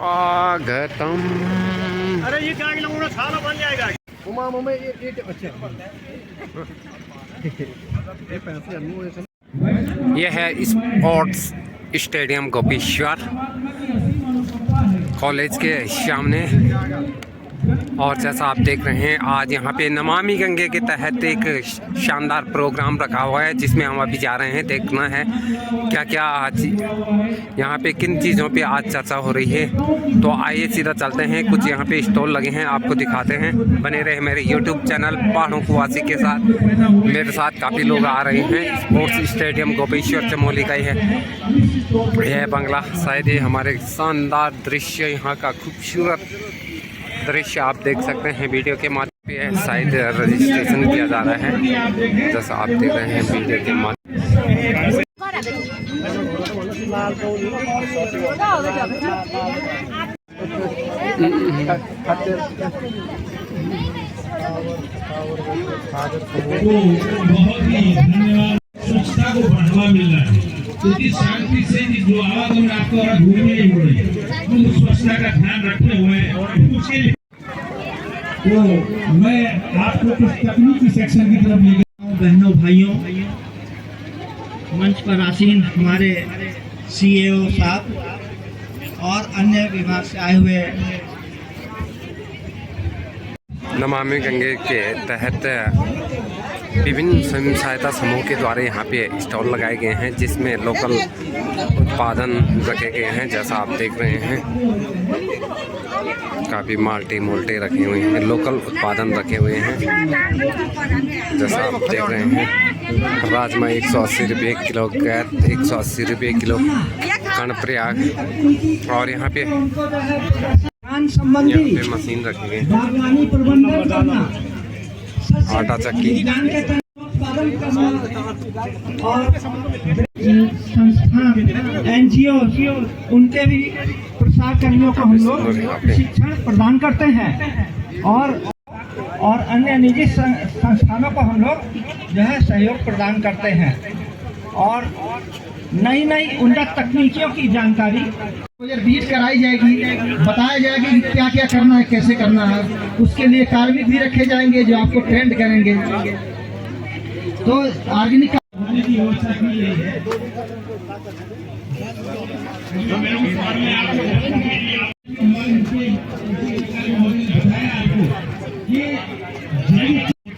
स्वागतम। अरे ये क्या लगूंगा खाना बन जाएगा। ये है स्पोर्ट्स स्टेडियम गोपेश्वर कॉलेज के सामने। और जैसा आप देख रहे हैं आज यहाँ पे नमामि गंगे के तहत एक शानदार प्रोग्राम रखा हुआ है, जिसमें हम अभी जा रहे हैं। देखना है क्या क्या आज यहाँ पे किन चीज़ों पे आज चर्चा हो रही है। तो आइए सीधा चलते हैं। कुछ यहाँ पे स्टॉल लगे हैं, आपको दिखाते हैं। बने रहे मेरे यूट्यूब चैनल पहाड़ों को वासी के साथ। मेरे साथ काफ़ी लोग आ रहे हैं। स्पोर्ट्स स्टेडियम गोपेश्वर चमोली का ही है यह बंगला। शायद ये हमारे शानदार दृश्य, यहाँ का खूबसूरत दृश्य आप देख सकते हैं वीडियो के माध्यम पे। शायद रजिस्ट्रेशन किया जा रहा है, जैसा आप देख रहे हैं वीडियो के माध्यम। बहुत ही धन्यवाद। स्वच्छता को बढ़ावा मिल रहा है, क्योंकि शांति से जो आवागमन आपको भूमि में हो रही है, हम स्वच्छता का ध्यान रखते हुए उसके लिए तो मैं आपको कुछ तकनीकी सेक्शन की तरफ ले गया हूँ। बहनों भाइयों, मंच पर आसीन हमारे सीएओ साहब और अन्य विभाग से आए हुए नमामि गंगे के तहत विभिन्न स्वयं सहायता समूह के द्वारा यहाँ पे स्टॉल लगाए गए हैं, जिसमें लोकल उत्पादन रखे गए हैं। जैसा आप देख रहे हैं काफ़ी माल्टे मोल्टे रखे हुए हैं, लोकल उत्पादन रखे हुए हैं। जैसा आप देख रहे हैं राजमा 180 रुपये किलो, कैर 180 रुपये किलो, कर्णप्रयाग। और यहाँ पे मशीन रखी गई है, आटा चक्की। संस्थान एनजीओ उनके भी प्रसार कर्मियों को हम लोग शिक्षण प्रदान करते हैं और अन्य निजी संस्थानों को हम लोग जो है सहयोग प्रदान करते हैं। और नई नई उन्नत तकनीकियों की जानकारी बीट कराई जाएगी, बताया जाएगा कि क्या क्या करना है, कैसे करना है। उसके लिए कार्मिक भी रखे जाएंगे जो आपको ट्रेंड करेंगे। तो ऑर्गेनिक होने की व्यवस्था की गई है।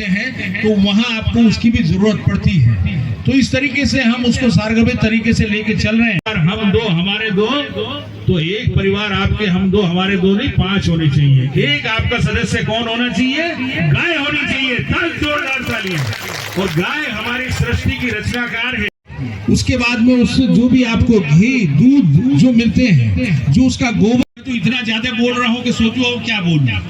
हैं तो वहाँ आपको उसकी भी जरूरत पड़ती है। तो इस तरीके से हम उसको सारगर्भित तरीके से लेके चल रहे हैं। हम दो हमारे दो, तो एक परिवार आपके हम दो हमारे दो नहीं, 5 होने चाहिए। एक आपका सदस्य कौन होना चाहिए? गाय होनी चाहिए। जोरदार तालियां। और गाय हमारी सृष्टि की रचनाकार है। उसके बाद में उससे जो भी आपको घी दूध जो मिलते हैं, जो उसका गोबर, तो इतना ज्यादा बोल रहा हूँ कि सोचो क्या बोलना,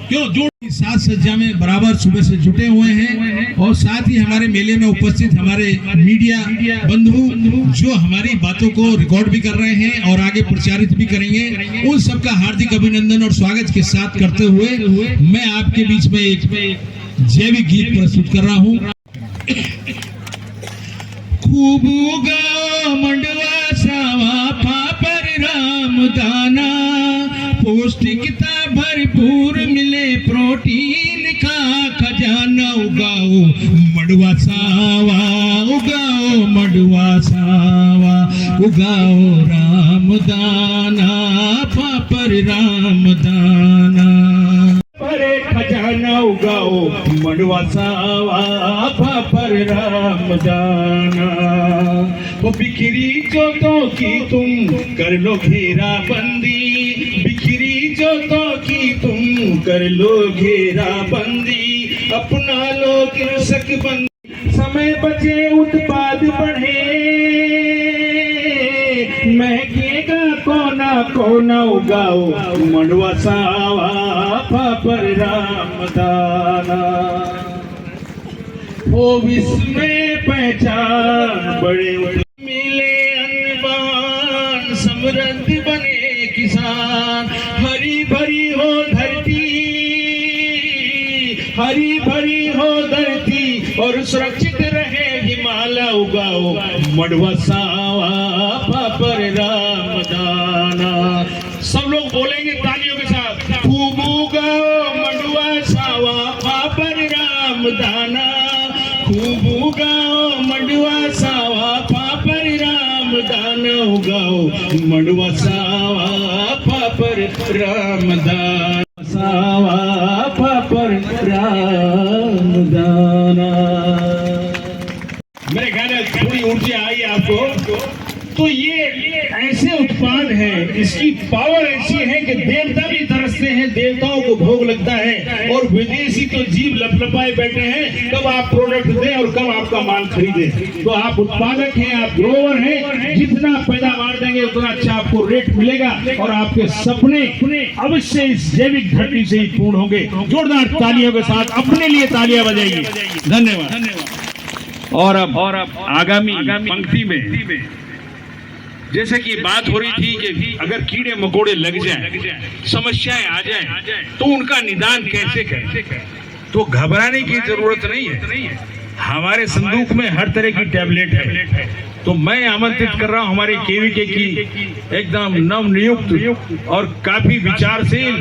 क्यों जो साज सज्जा में बराबर सुबह से जुटे हुए हैं। और साथ ही हमारे मेले में उपस्थित हमारे मीडिया बंधु जो हमारी बातों को रिकॉर्ड भी कर रहे हैं और आगे प्रचारित भी करेंगे, उन सबका हार्दिक अभिनंदन और स्वागत के साथ करते हुए मैं आपके बीच में एक जैविक गीत प्रस्तुत कर रहा हूँ। खूब उगा मंडवा सावा पापर राम दाना, पौष्टिकता भरपूर मिले प्रोटीन का खजाना। उगाओ मंडवा सावा, उगाओ मंडवा सावा, उगाओ राम दाना, पापर राम दाना। परे खजाना उगाओ मंडवा सावा, पापर राम दाना। वो बिखरी जोतों की तुम कर लो घेरा बंदी, बिखरी जोतों की तुम कर लो घेरा बंदी। अपना लो कृषक बंदी, समय बचे उत्पाद बढ़े, महकेगा कोना कोना। उगाओ मंडवा सावा, पापर राम दाना। वो विश्व में पहचान बड़े मिले अन्नबान, समृद्ध बने किसान। हरी भरी हो धरती, हरी भरी हो धरती और सुरक्षित रहे हिमालय। उगाओ मंडवा सावा, पापर राम दाना। सब लोग बोलेंगे तालियों के साथ, खूब उगाओ मंडुआ सावा पापर राम दाना, खूब उगाओ मंडुआ सावा पापर राम दाना, उगाओ मंडुआ सावा पापर राम दाना, सावा पापर राम दाना। मेरे ख्याल है थोड़ी ऊर्जा आई आपको। तो ये ऐसे उत्पाद है, इसकी पावर ऐसी है कि देवता भी तरसते हैं, देवताओं को भोग लगता है, और विदेशी तो जीव लपलपाए बैठे हैं कब आप प्रोडक्ट दें और कब आपका माल खरीदें। तो आप उत्पादक हैं, आप ग्रोवर हैं, जितना पैदावार देंगे उतना अच्छा आपको रेट मिलेगा और आपके सपने अवश्य इस जैविक धरती से ही पूर्ण होंगे। जोरदार तालियों के साथ अपने लिए तालियां बजाइए। धन्यवाद। और अब आगामी पंक्ति में जैसे कि बात हो रही थी कि अगर कीड़े मकोड़े लग जाएं, समस्याएं आ जाएं, तो उनका निदान कैसे करें। तो घबराने की जरूरत नहीं है, हमारे संदूक में हर तरह की टैबलेट है। तो मैं आमंत्रित कर रहा हूं हमारे केवीके की एकदम नवनियुक्त और काफी विचारशील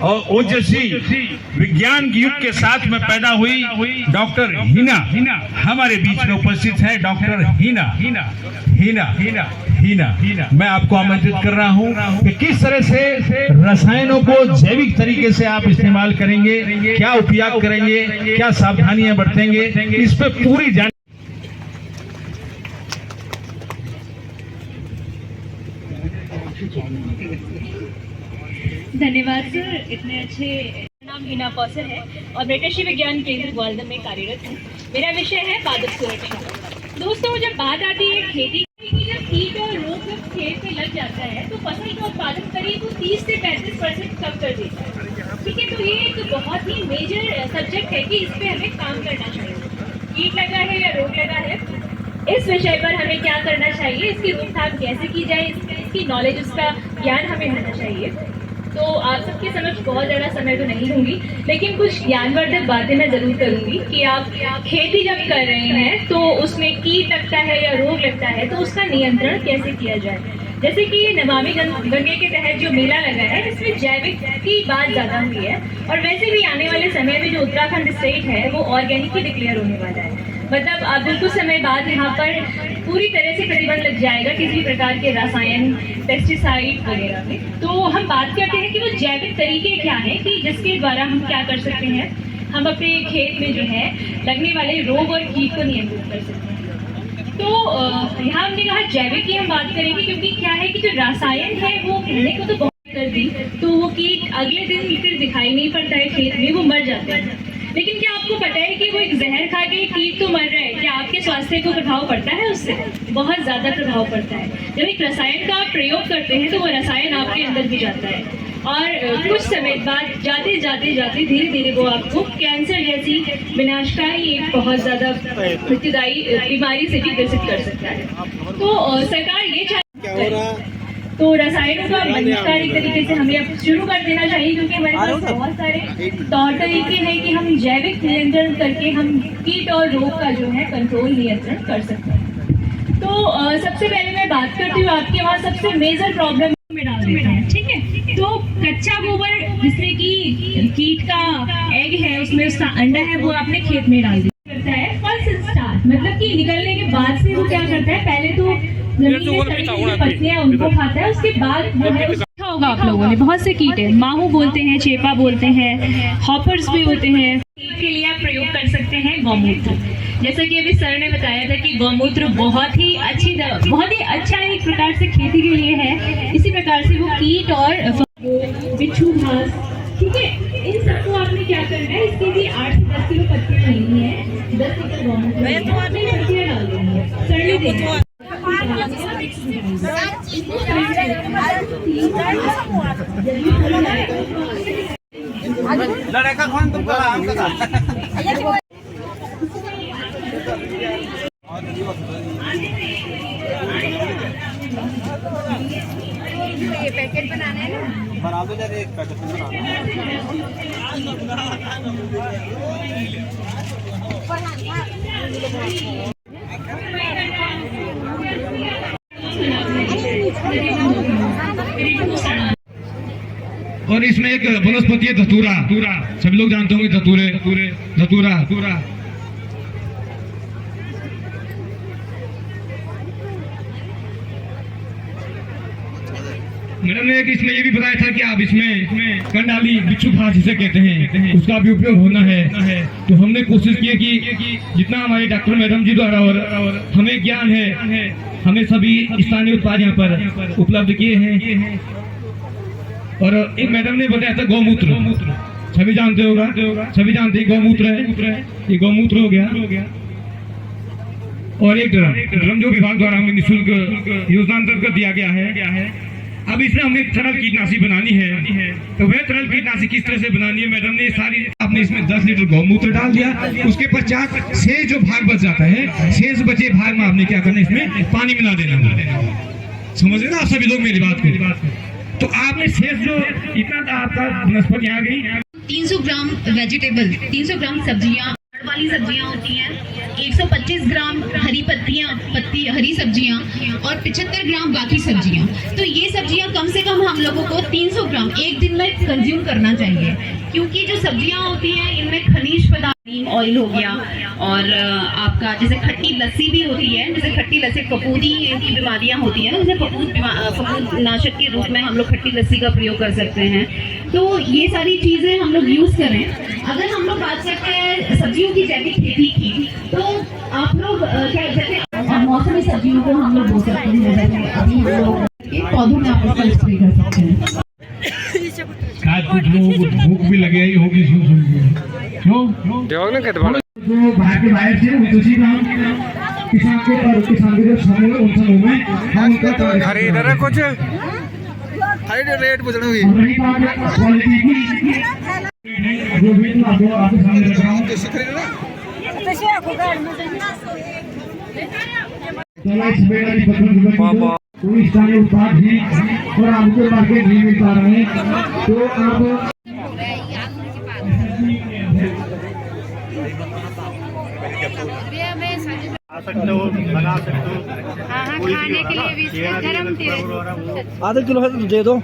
और ओजस्वी विज्ञान के युग के साथ में पैदा हुई डॉक्टर हिना हमारे बीच में उपस्थित है। डॉक्टर हिना मैं आपको आमंत्रित कर रहा हूं कि किस तरह से रसायनों को जैविक तरीके से आप इस्तेमाल करेंगे, क्या उपयोग करेंगे, क्या सावधानियां बरतेंगे, इस पे पूरी जानकारी। धन्यवाद सर, इतने अच्छे। नाम हिना कौसर है और मैं कृषि विज्ञान केंद्र ग्वालियर में कार्यरत हूँ। मेरा विषय है पादप सुरक्षा। दोस्तों, जब बात आती है खेती की, जब कीट और रोग जब खेत में लग जाता है तो फसल का उत्पादन करीब 30 से 35% कम कर देता है। ठीक है, तो ये एक बहुत ही मेजर सब्जेक्ट है कि इस पे हमें काम करना चाहिए। कीट लगा है या रोग लगा है, इस विषय पर हमें क्या करना चाहिए, इसकी रोकथाम कैसे की जाए, इसकी नॉलेज, उसका ज्ञान हमें होना चाहिए। तो आप सबके समझ बहुत ज़्यादा समय तो नहीं होंगी, लेकिन कुछ ज्ञानवर्धक बातें मैं ज़रूर करूँगी कि आप खेती जब कर रहे हैं तो उसमें कीट लगता है या रोग लगता है तो उसका नियंत्रण कैसे किया जाए। जैसे कि ये नमामि गंगे के तहत जो मेला लगा है, इसमें जैविक की बात ज़्यादा हुई है, और वैसे भी आने वाले समय में जो उत्तराखंड स्टेट है वो ऑर्गेनिक ही डिक्लेयर होने वाला है। मतलब अब बिल्कुल समय बाद यहाँ पर पूरी तरह से प्रतिबंध लग जाएगा किसी प्रकार के रसायन, पेस्टिसाइड वगैरह में। तो हम बात करते हैं कि वो जैविक तरीके क्या हैं कि जिसके द्वारा हम क्या कर सकते हैं, हम अपने खेत में जो है लगने वाले रोग और कीट को नियंत्रित कर सकते हैं। तो यहाँ हमने कहा जैविक की हम बात करेंगे, क्योंकि क्या है कि जो रसायन है वो पहले को तो बहुत कर दी, तो वो कीट अगले दिन फिर दिखाई नहीं पड़ता है खेत में, वो मर जाते हैं। लेकिन क्या आपको पता है कि वो एक जहर खा के कीट तो मर रहा है, क्या आपके स्वास्थ्य को प्रभाव पड़ता है उससे? बहुत ज़्यादा प्रभाव पड़ता है। जब एक रसायन का आप प्रयोग करते हैं तो वो रसायन आपके अंदर भी जाता है, और कुछ समय बाद जाते धीरे धीरे वो आपको कैंसर जैसी विनाशकारी एक बहुत ज़्यादा मृत्युदायी बीमारी से भी ग्रसित कर सकता है। तो सरकार ये चाहती तो रसायनों का बहिष्कार तरीके से हमें अब शुरू कर देना चाहिए, क्योंकि हमारे पास बहुत सारे तौर तरीके हैं कि हम जैविक नियंत्रण करके हम कीट और रोग का जो है कंट्रोल नियंत्रण कर सकते हैं। तो सबसे पहले मैं बात करती हूँ, आपके वहाँ सबसे मेजर प्रॉब्लम में डाल देते हैं, ठीक है। तो कच्चा गोबर जिसमें कि कीट का एग है, उसमें उसका अंडा है, वो आपने खेत में डाल दिया। करता है फर्स्ट स्टार्ट, मतलब कि निकलने के बाद से वो क्या करता है, पहले तो जमीन में सड़ी हुई पत्तियां उनको खाता है, उसके बाद जो है देखा होगा आप लोगों ने, बहुत से कीट है, माहू बोलते हैं, चेपा बोलते हैं, हॉपर्स भी होते हैं। के लिए आप प्रयोग कर सकते हैं गौमूत्र। जैसा कि अभी सर ने बताया था कि गौमूत्र बहुत ही अच्छा एक प्रकार से खेती के लिए है। इसी प्रकार से वो कीट और बिच्छू घास, ठीक है, इन सबको आपने क्या करना है, इसके लिए 8 से 10 किलो पत्तियां लेनी है, 10 लीटर गौमूत्र पत्तियां डाल देनी है, सड़ने देनी है। लड़का कौन तुमको ये पैकेट बनाना है ना, बना दो जरा, एक पैकेट और इसमें एक वनस्पति है धतूरा, सभी लोग जानते होंगे धतूरा। मैडम ने एक इसमें ये भी बताया था कि आप इसमें कंडाली बिच्छू घास जिसे कहते हैं उसका भी उपयोग होना है। तो हमने कोशिश की है कि जितना हमारे डॉक्टर मैडम जी द्वारा और हमें ज्ञान है, हमें सभी स्थानीय उत्पाद यहाँ पर उपलब्ध किए हैं। और एक मैडम ने बताया था गौमूत्र, सभी जानते हैं गौमूत्र है, ये गौमूत्र हो गया। और एक ड्रम जो विभाग द्वारा हमें निःशुल्क योजना अंतर्गत दिया गया है। अब इसमें हमें तरल कीटनाशी बनानी है, तो वह तरल कीटनाशी किस तरह से बनानी है मैडम ने सारी, आपने इसमें 10 लीटर गौमूत्र डाल दिया, उसके पश्चात शेष जो भाग बच जाता है, शेष बचे भाग में आपने क्या करना है, इसमें पानी मिला देना। समझ रहे ना आप सभी लोग मेरी बात को। तो आपने शेष जो इतना आपका वनस्पति आ गई, 300 ग्राम वेजिटेबल, 300 ग्राम सब्जियां वाली सब्जियां होती हैं, 125 ग्राम हरी हरी सब्जियां और 75 ग्राम बाकी सब्जियां। तो ये सब्जियां कम से कम हम लोगों को 300 ग्राम एक दिन में कंज्यूम करना चाहिए, क्योंकि जो सब्जियां होती हैं इनमें खनिज पदार्थ, ऑयल हो गया, और आपका जैसे खट्टी लस्सी भी होती है, जैसे खट्टी लस्सी फफूंदी की बीमारियां होती है ना, जैसे फफूंद नाशक के रूप में हम लोग खट्टी लस्सी का प्रयोग कर सकते हैं। तो ये सारी चीजें हम लोग यूज करें। अगर हम लोग बात करते हैं सब्जियों की जैविक खेती की, तो आप लोग जैसे मौसमी सब्जियों को हम लोग बो सकते हैं, जैसे अभी हम लोग पौधों में आप उसका स्प्रे कर सकते हैं। शायद कुछ लोगों को भूख भी लगे ही होगी सुन के, जो ना कहते बड़ा जो बाहर के बाहर से उसी नाम किसान के जो समूह उन समूह में हम उनका खरीद रहे कुछ रेट पूछ रहा हूँ क्वालिटी की जो भी आपके सामने रख रहा हूँ। कोई स्थानीय उत्पाद ही और आपको मार्केट नहीं मिल पा रहे हैं, तो आप आ सकते हो, बना सकते हो। हाँ, खाने के लिए भी इसमें गरम तेल। आधा किलो है तो दे दो।